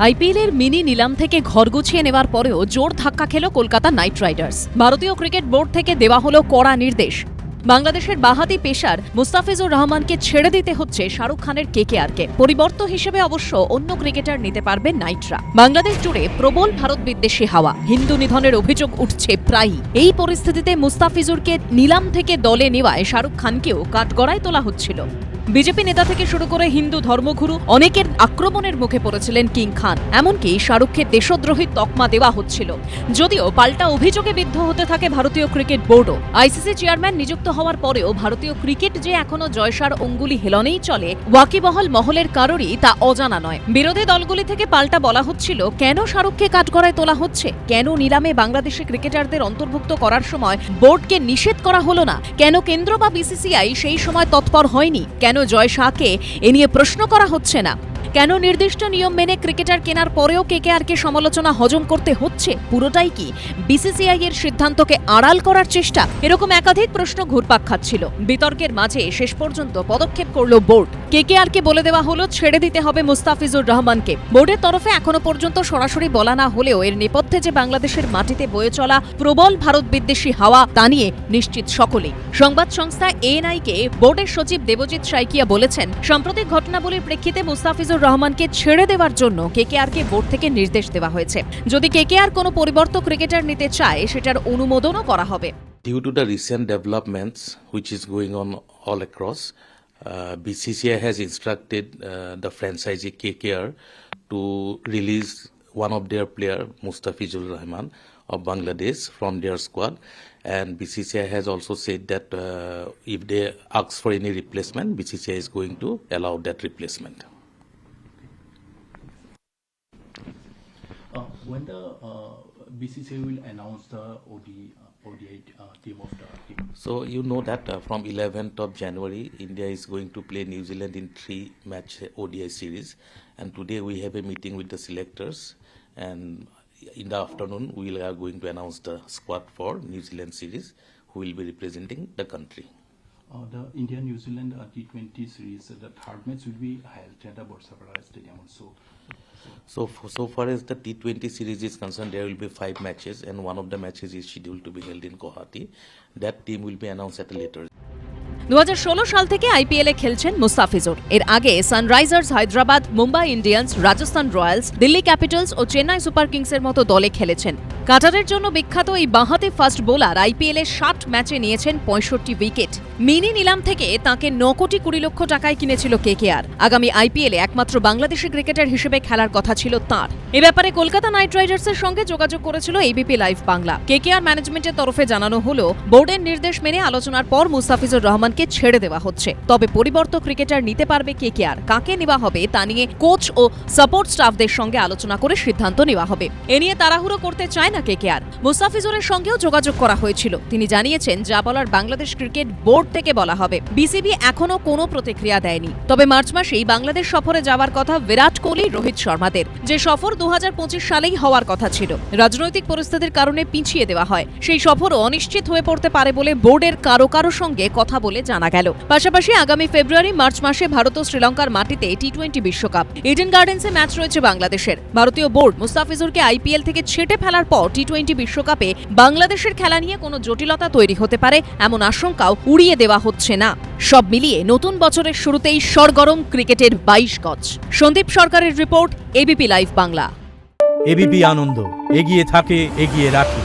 আইপিএলের মিনি নিলাম থেকে ঘর গুছিয়ে নেওয়ার পরেও জোর ধাক্কা খেল কলকাতা নাইট রাইডার্স। ভারতীয় ক্রিকেট বোর্ড থেকে দেওয়া হলো কড়া নির্দেশ। বাংলাদেশের বাঁহাতি পেসার মুস্তাফিজুর রহমানকে ছেড়ে দিতে হচ্ছে শাহরুখ খানের কেকেআরকে। পরিবর্ত হিসেবে অবশ্য অন্য ক্রিকেটার নিতে পারবে নাইটরা। বাংলাদেশ জুড়ে প্রবল ভারত বিদ্বেষী হাওয়া, হিন্দু নিধনের অভিযোগ উঠছে প্রায়ই। এই পরিস্থিতিতে মুস্তাফিজুরকে নিলাম থেকে দলে নেওয়ায় শাহরুখ খানকেও কাঠগড়ায় তোলা হচ্ছিল। বিজেপি নেতা থেকে শুরু করে হিন্দু ধর্মগুরু অনেকের আক্রমণের মুখে পড়েছিলেন কিং খান। এমনকি শাহরুখকে দেশদ্রোহী তকমা দেওয়া হচ্ছিল। যদিও পাল্টা অভিযোগে বিদ্ধ হতে থাকে ভারতীয় ক্রিকেট বোর্ডও। আইসিসি চেয়ারম্যান নিযুক্ত হওয়ার পরেও ভারতীয় ক্রিকেট যে এখনো জয়সার অঙ্গুলি হেলনেই চলে, ওয়াকিবহাল মহলের কারোরই তা অজানা নয়। বিরোধী দলগুলি থেকে পাল্টা বলা হচ্ছিল, কেন শাহরুখকে কাঠগড়ায় তোলা হচ্ছে, কেন নিলামে বাংলাদেশি ক্রিকেটারদের অন্তর্ভুক্ত করার সময় বোর্ডকে নিষেধ করা হলো না, কেন কেন্দ্র বা বিসিসিআই সেই সময় তৎপর হয়নি, কেন জয় শাহকে এ নিয়ে প্রশ্ন করা হচ্ছে না, কেন নির্দিষ্ট নিয়ম মেনে ক্রিকেটার কেনার পরেও কেকেআরকে সমালোচনা হজম করতে হচ্ছে। পুরোটাই কি বিসিসিআই এর সিদ্ধান্তকে আড়াল করার চেষ্টা? এরকম একাধিক প্রশ্ন ঘুরপাক খাচ্ছিল। বিতর্কের মাঝে শেষ পর্যন্ত পদক্ষেপ করল বোর্ড। কেকেআরকে বলে দেওয়া হলো ছেড়ে দিতে হবে মুস্তাফিজুর রহমানকে। বোর্ডের তরফে এখনো পর্যন্ত সরাসরি বলা না হলেও এর নেপথ্যে যে বাংলাদেশের মাটিতে বয়ে চলা প্রবল ভারত বিদ্বেষী হাওয়া, তা নিয়ে নিশ্চিত সকলেই। সংবাদ সংস্থা এএনআই-কে বোর্ডের সচিব দেবজিৎ সাইকিয়া বলেছেন, সাম্প্রতিক ঘটনাবলীর প্রেক্ষিতে মুস্তাফিজুর রহমানকে ছেড়ে দেওয়ার জন্য কেকেআরকে বোর্ড থেকে নির্দেশ দেওয়া হয়েছে। যদি কেকেআর কোনো পরিবর্তন ক্রিকেটার নিতে চায়, সেটার অনুমোদনও করা হবে। Due to the recent developments which is going on all across, BCCI has instructed the franchisee KKR to release one of their player, Mustafizur Rahman of Bangladesh, from their squad. And BCCI has also said that if they ask for any replacement, BCCI is going to allow that replacement. When the BCCI will announce the ODI team of the team? So you know that from 11th of January, India is going to play New Zealand in 3-match ODI series. And today we have a meeting with the selectors. And in the afternoon, we are going to announce the squad for New Zealand series, who will be representing the country. The India-New Zealand T20 series, the third match will be held at the Borsapara Stadium also. So far as the T20 series is concerned, there will be 5 matches, and one of the matches is scheduled to be held in Guwahati. That team will be announced at a later. 2016 সাল থেকে আইপিএলে খেলছেন মুস্তাফিজুর। এর আগে Sunrisers Hyderabad, Mumbai Indians, Rajasthan Royals, Delhi Capitals ও Chennai Super কিংসের মতো দলে খেলেছেন। কাটারের জন্য বিখ্যাত এই বাঁহাতি ফাস্ট বোলার আইপিএলে 60 ম্যাচে নিয়েছেন 65 উইকেট। মিনি নিলাম থেকে তাঁকে 9 কোটি 20 লক্ষ টাকায় কিনেছিল কেকেআর। আগামী আইপিএলে একমাত্র বাংলাদেশি ক্রিকেটার হিসেবে খেলার কথা ছিল তাঁর। এ ব্যাপারে কলকাতা নাইট রাইডার্সের সঙ্গে যোগাযোগ করেছিল এবিপি লাইভ বাংলা। কেকেআর ম্যানেজমেন্টের তরফে জানানো হলো, বোর্ডের নির্দেশ মেনে আলোচনার পর মুস্তাফিজুর রহমানকে ছেড়ে দেওয়া হচ্ছে। তবে পরিবর্ত ক্রিকেটার নিতে পারবে কেকেআর। কাকে নেওয়া হবে তা নিয়ে কোচ ও সাপোর্ট স্টাফদের সঙ্গে আলোচনা করে সিদ্ধান্ত নেওয়া হবে। এ নিয়ে তাড়াহুড়ো করতে চায় না কেকেআর। মুস্তাফিজুরের সঙ্গেও যোগাযোগ করা হয়েছিল। তিনি জানিয়েছেন, যা বলার বাংলাদেশ ক্রিকেট বোর্ড থেকে বলা হবে। বিসিবি এখনো কোনো প্রতিক্রিয়া দেয়নি। তবে মার্চ মাসেই বাংলাদেশ সফরে যাওয়ার কথা বিরাট কোহলি, রোহিত শর্মাদের, যে সফর 2025 সালেই হওয়ার কথা ছিল। রাজনৈতিক পরিস্থিতির কারণে পিছিয়ে দেওয়া হয়। সেই সফরও অনিশ্চিত হয়ে পড়তে পারে বলে বোর্ডের কারো সঙ্গে কথা বলে জানা গেল। পাশাপাশি আগামী ফেব্রুয়ারি মার্চ মাসে ভারত ও শ্রীলঙ্কার মাটিতে T20 বিশ্বকাপ, ইডেন গার্ডেন্সে ম্যাচ রয়েছে বাংলাদেশের। ভারতীয় বোর্ড মুস্তাফিজুরকে আইপিএল থেকে ছেঁটে ফেলার পর T20 বিশ্বকাপে বাংলাদেশের খেলা নিয়ে কোনো জটিলতা তৈরি হতে পারে, এমন আশঙ্কাও উড়িয়ে দেওয়া হচ্ছে না। সব মিলিয়ে নতুন বছরের শুরুতেই সরগরম ক্রিকেটের 22 গজ। সন্দীপ সরকারের report, ABP live Bangla. ABP Ananda, এগিয়ে থাকে, এগিয়ে রাখে।